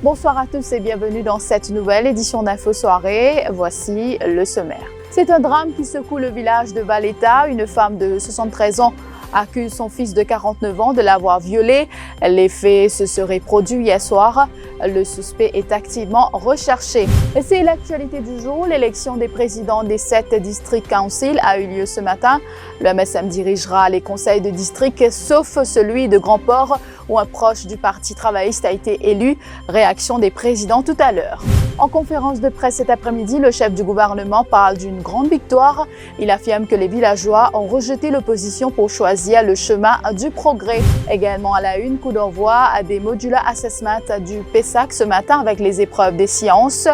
Bonsoir à tous et bienvenue dans cette nouvelle édition d'Info Soirée. Voici le sommaire. C'est un drame qui secoue le village de Valetta. Une femme de 73 ans accuse son fils de 49 ans de l'avoir violé. Les faits se seraient produits hier soir. Le suspect est activement recherché. Et c'est l'actualité du jour. L'élection des présidents des 7 district councils a eu lieu ce matin. Le MSM dirigera les conseils de district, sauf celui de Grand-Port, où un proche du Parti travailliste a été élu. Réaction des présidents tout à l'heure. En conférence de presse cet après-midi, le chef du gouvernement parle d'une grande victoire. Il affirme que les villageois ont rejeté l'opposition pour choisir le chemin du progrès. Également à la une, coup d'envoi à des modular assessment du PESAC ce matin avec les épreuves des sciences.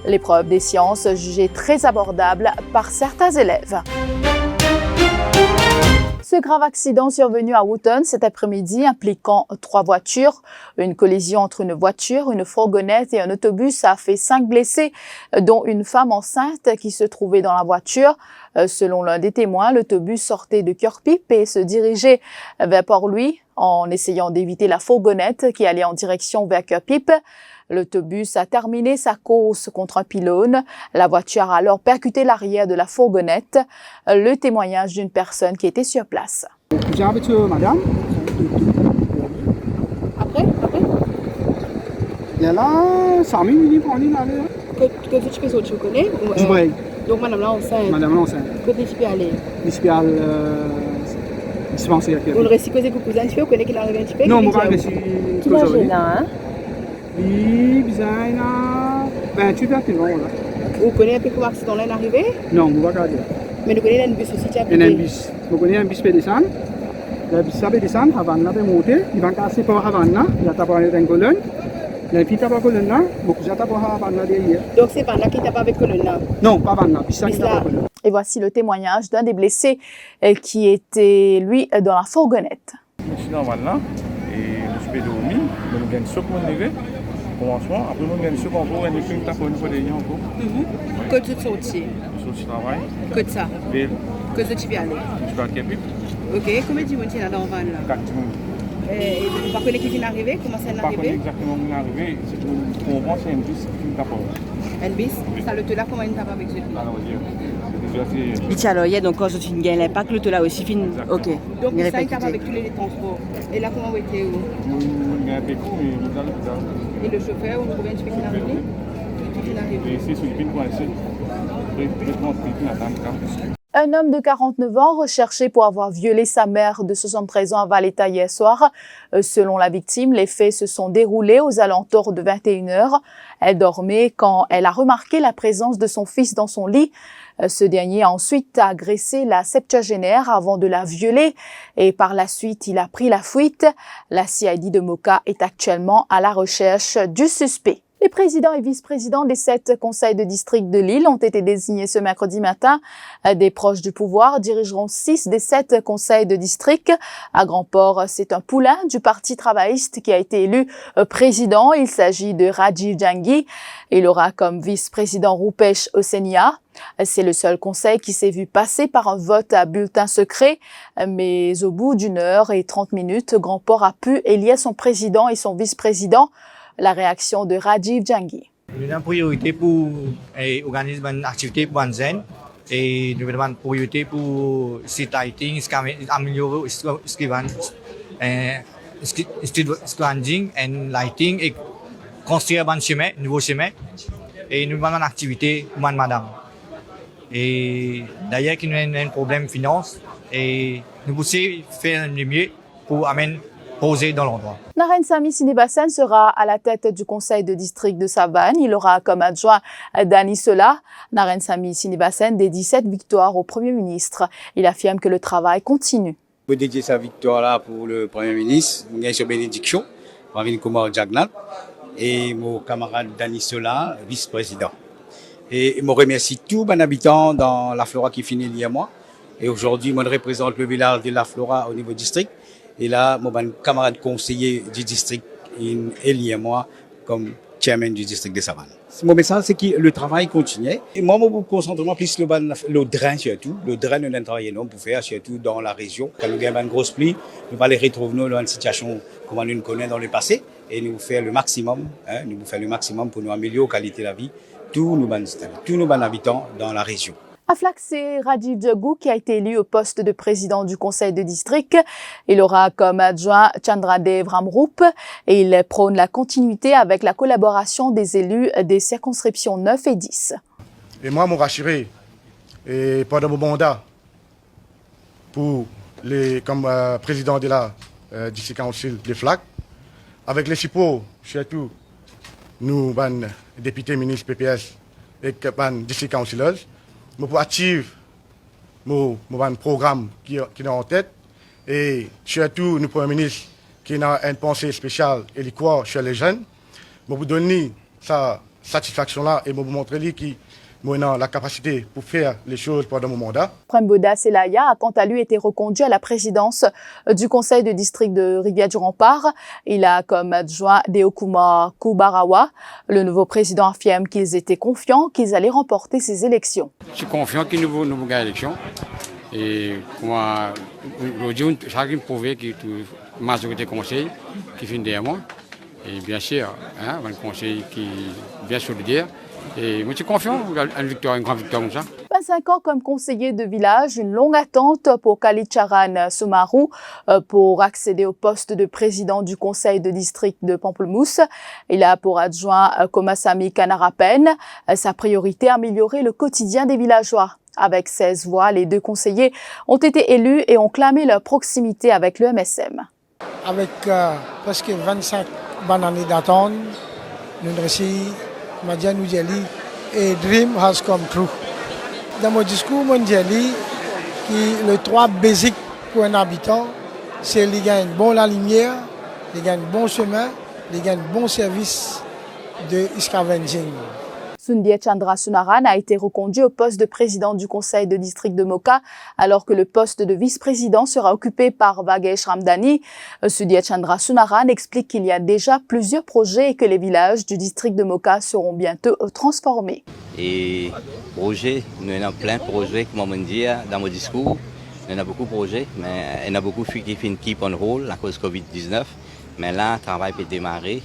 L'épreuve des sciences jugée très abordable par certains élèves. Ce grave accident survenu à Wootton cet après-midi impliquant 3 voitures. Une collision entre une voiture, une fourgonnette et un autobus a fait 5 blessés, dont une femme enceinte qui se trouvait dans la voiture. Selon l'un des témoins, l'autobus sortait de Cœur-Pipe et se dirigeait vers Port-Louis en essayant d'éviter la fourgonnette qui allait en direction vers Cœur-Pipe. L'autobus a terminé sa course contre un pylône. La voiture a alors percuté l'arrière de la fourgonnette. Le témoignage d'une personne qui était sur place. J'habite madame. Après Il y a là, 5 minutes pour aller là. que tu fais autre chose, connais Du break. Donc madame là enceinte. Madame l'enceinte. Côté tu peux aller. L'hospital dispensaire. On le récit causer que cousin tu fais, on connaît qu'il arrive un petit peu. Non, mon père est ici. Tu vas gêner là, hein? Oui, bizarre là. 28 heures, c'est long là. Vous connaissez un peu comment accident là est arrivé? Non, on va regarder. Mais nous connaissons un bus aussi, tu as Il y a un bus. Vous connaissez un bus peut descendre. Le bus ça peut descendre, avant de monter. Il va casser par avant là. Il a tapé une colonne. Il a un petit tapé colonne là. Beaucoup de tapé avant là derrière. Donc c'est pas là qui tape avec colonne là? Non, pas avant là. Bus ça qui tape colonne. Et voici le témoignage d'un des blessés qui était, lui, dans la fourgonnette. Je suis normal là, et je peux dormir, mais je gagne ce qu'on levé, commencement, après je gagne ce qu'on voit, et je suis tapé une fois de rien encore. Que tu sortis? Je suis au travail, Que ça? ville, Que tu peux aller? je suis à Québec, Ok, combien de monde tu as dans le van là? 4 jours. Et vous ne connaissez qui vient d'arriver? Comment c'est Je ne sais pas arrivé? exactement où il est arrivé, c'est pour comprendre, c'est un bus qui me tape. Un bis? Ça le te là, comment il tape avec celui? Alors, c'est Bichi alors, il y a donc quand je ne gagne pas que le là aussi fin. Ok. Donc ça il tape avec tous les transports. Et là comment vous étiez où? je gagne un peu de coup, mais je suis à l'hôpital. Et le chauffeur, vous trouvez un petit peu qui est arrivé? Qui est arrivé? Et c'est sur le pin pour essayer. Je prends le pin à Tam. Un homme de 49 ans recherché pour avoir violé sa mère de 73 ans à Valetta hier soir. Selon la victime, les faits se sont déroulés aux alentours de 21h. Elle dormait quand elle a remarqué la présence de son fils dans son lit. Ce dernier a ensuite agressé la septuagénaire avant de la violer et par la suite, il a pris la fuite. La CID de Moka est actuellement à la recherche du suspect. Les présidents et vice-présidents des 7 conseils de district de l'île ont été désignés ce mercredi matin. Des proches du pouvoir dirigeront 6 des 7 conseils de district. À Grand-Port, c'est un poulain du Parti travailliste qui a été élu président. Il s'agit de Rajiv Janggi. Il aura comme vice-président Rupesh Osenia. C'est le seul conseil qui s'est vu passer par un vote à bulletin secret. Mais au bout d'1 heure et 30 minutes, Grand-Port a pu élire son président et son vice-président. La réaction de Rajiv Janggi. Nous avons une priorité pour organiser une activité pour Anzen et nous avons une priorité pour street lighting, améliorer screening et lighting et construire un chemin, un nouveau chemin. Et nous avons une activité pour madame. Et d'ailleurs, nous avons un problème de finance et nous voulons faire le mieux pour amener posé dans l'endroit. Narendra Srinivasan sera à la tête du conseil de district de Savane. Il aura comme adjoint Dani Sola. Narendra Srinivasan dédie 7 victoires au Premier ministre. Il affirme que le travail continue. Je dédier sa victoire-là pour le Premier ministre, mon sur bénédiction, Ravin Kumar Jagnat, et mon camarade Dani Sola, vice-président. Et je remercie tous les habitants dans la Flora qui finit lié à moi. Et aujourd'hui, je représente le village de la Flora au niveau district. Et là, mon camarade conseiller du district est lié à moi comme chairman du district de Savane. Mon message, c'est que le travail continue. Et moi, je me concentre plus sur le drain surtout. Le drain, nous avons travaillé pour faire, surtout dans la région. Quand nous avons une grosse pluie, nous allons les retrouver dans une situation comme nous connaissons dans le passé. Et nous faire le maximum, pour nous améliorer la qualité de la vie, tous nos habitants dans la région. Aflaq, c'est Rajiv Jaggu qui a été élu au poste de président du conseil de district. Il aura comme adjoint Chandradev Ramrup et il prône la continuité avec la collaboration des élus des circonscriptions 9 et 10. Et moi, je rassuré et pendant mon mandat comme président de la District Council de Aflaq, avec les support, surtout nous, députés, ministres, PPS et District Councilors, je peux activer mon programme qui est en tête et surtout nous Premier ministre qui a une pensée spéciale et qui croit chez les jeunes. Je peux donner sa satisfaction-là et je peux montrer qu'il a la capacité pour faire les choses pendant mon mandat. Premboda Selaya a quant à lui été reconduit à la présidence du conseil de district de Rivière-du-Rempart. Il a comme adjoint Deokuma Kubarawa. Le nouveau président affirme qu'ils étaient confiants qu'ils allaient remporter ces élections. Je suis confiant que nous gagnons l'élection. Et moi, aujourd'hui, chacun prouve que la majorité du conseil qui finit derrière moi. Et bien sûr, un conseil qui est bien solidaire. Et moi, je suis confiant une grande victoire comme ça. 25 ans comme conseiller de village, une longue attente pour Kalicharan Soumarou pour accéder au poste de président du conseil de district de Pamplemousse. Il a pour adjoint Komasami Kanarapen. Sa priorité, améliorer le quotidien des villageois. Avec 16 voix, les deux conseillers ont été élus et ont clamé leur proximité avec le MSM. Avec presque 25 bonnes années d'attente, nous avons réussi Madian Oudjali et Dream has come true. Dans mon discours, je dis que les trois basiques pour un habitant, c'est qu'il gagne bon la lumière, il gagne bon chemin, il gagne bon service de scavenging. Sundie Chandra Sunaran a été reconduit au poste de président du conseil de district de Moka, alors que le poste de vice-président sera occupé par Vagesh Ramdani. Sundie Chandra Sunaran explique qu'il y a déjà plusieurs projets et que les villages du district de Moka seront bientôt transformés. Et projets, nous avons plein de projets, comme on dit dans mon discours. Il y en a beaucoup de projets, mais il y en a beaucoup qui finissent keep on hold à cause de Covid-19. Mais là, le travail peut démarrer.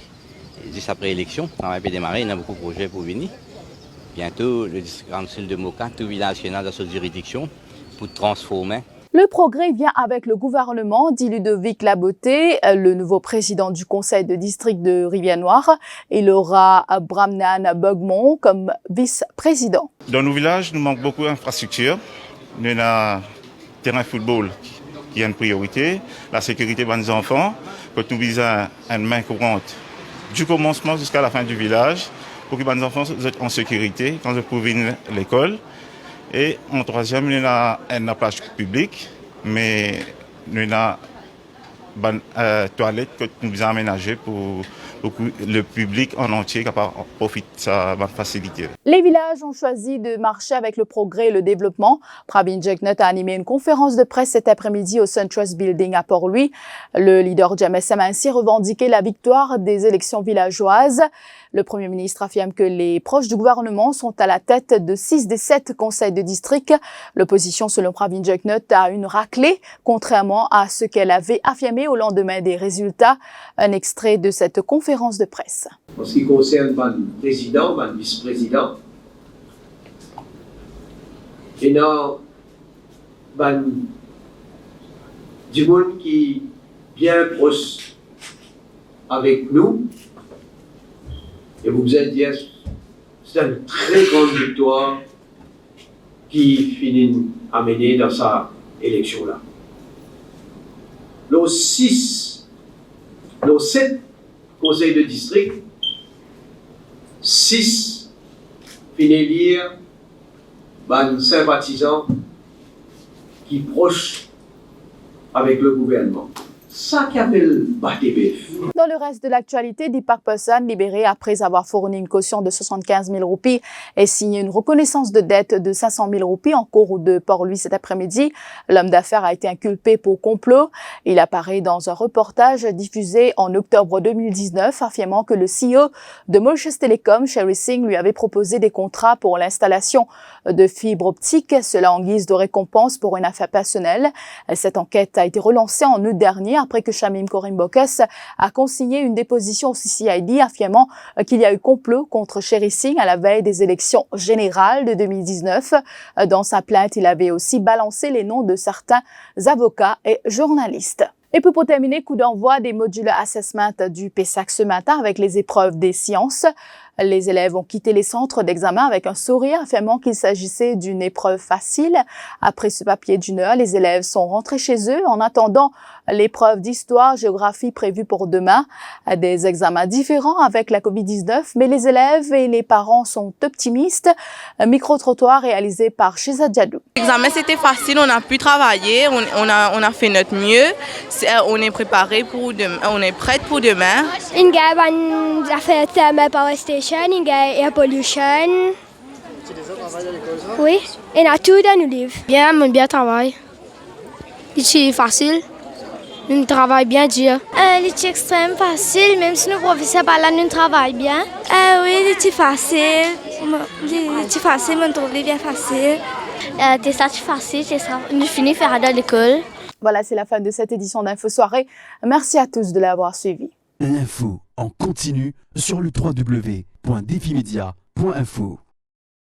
Juste après l'élection, le travail peut démarrer. Il y en a beaucoup de projets pour venir. Bientôt, le district council de Moka, tout village national dans sa juridiction, pour transformer. Le progrès vient avec le gouvernement, dit Ludovic Laboté, le nouveau président du conseil de district de Rivière-Noire. Il aura Bramnan Bugmont comme vice-président. Dans nos villages, nous manque beaucoup d'infrastructures. Nous avons un terrain de football qui est une priorité, la sécurité de nos enfants, que nous visons une main courante du commencement jusqu'à la fin du village, pour que les enfants soient en sécurité quand ils peuvent venir à l'école. Et en troisième, nous avons une plage publique, mais nous avons une toilette que nous avons aménagée pour le public en entier qui profite de sa facilité. Les villages ont choisi de marcher avec le progrès et le développement. Pravin Jagnat a animé une conférence de presse cet après-midi au SunTrust Building à Port-Louis. Le leader du MSM a ainsi revendiqué la victoire des élections villageoises. Le Premier ministre affirme que les proches du gouvernement sont à la tête de 6 des 7 conseils de district. L'opposition, selon Pravin Jagnat, a une raclée, contrairement à ce qu'elle avait affirmé au lendemain des résultats. Un extrait de cette conférence de presse. En ce qui concerne le président, le vice-président, il y a du monde qui est bien proche avec nous. Et vous vous êtes dit, c'est une très grande victoire qui finit à mener dans sa élection-là. Nos 7 conseils de district, 6 finissent lire un sympathisant qui est proche avec le gouvernement. ça qui appelle BATPF. Dans le reste de l'actualité, Deepak Persson, libéré après avoir fourni une caution de 75 000 roupies et signé une reconnaissance de dette de 500 000 roupies en cours de Port-Louis cet après-midi. L'homme d'affaires a été inculpé pour complot. Il apparaît dans un reportage diffusé en octobre 2019, affirmant que le CEO de Mauritius Telecom, Sherry Singh, lui avait proposé des contrats pour l'installation de fibres optiques, cela en guise de récompense pour une affaire personnelle. Cette enquête a été relancée en août dernier après que Shamim Korimbokas a consigné une déposition au CCID affirmant qu'il y a eu complot contre Sherry Singh à la veille des élections générales de 2019. Dans sa plainte, il avait aussi balancé les noms de certains avocats et journalistes. Et puis pour terminer, coup d'envoi des modules assessment du PESAC ce matin avec les épreuves des sciences. Les élèves ont quitté les centres d'examen avec un sourire, affirmant qu'il s'agissait d'une épreuve facile. Après ce papier d'une heure, les élèves sont rentrés chez eux en attendant l'épreuve d'histoire, géographie prévue pour demain. Des examens différents avec la COVID-19, mais les élèves et les parents sont optimistes. Un micro-trottoir réalisé par Shiza Djadou. L'examen c'était facile, on a pu travailler, on a fait notre mieux, on est préparé pour demain, on est prête pour demain. On a fait le thème Power Station, on a Air Pollution. Tu déjà travaillé à l'école ça? Oui, on a tout dans nos livres. Bien travail. C'est facile. On travaille bien dur. C'est extrêmement facile, même si nos professeurs parlent là, nous travaillons bien. Oui, c'est facile. C'est facile, on trouve bien facile. C'est facile, nous finissons faire à l'école. Voilà, c'est la fin de cette édition d'Info Soirée. Merci à tous de l'avoir suivi. L'info en continu sur le www.defimedia.info.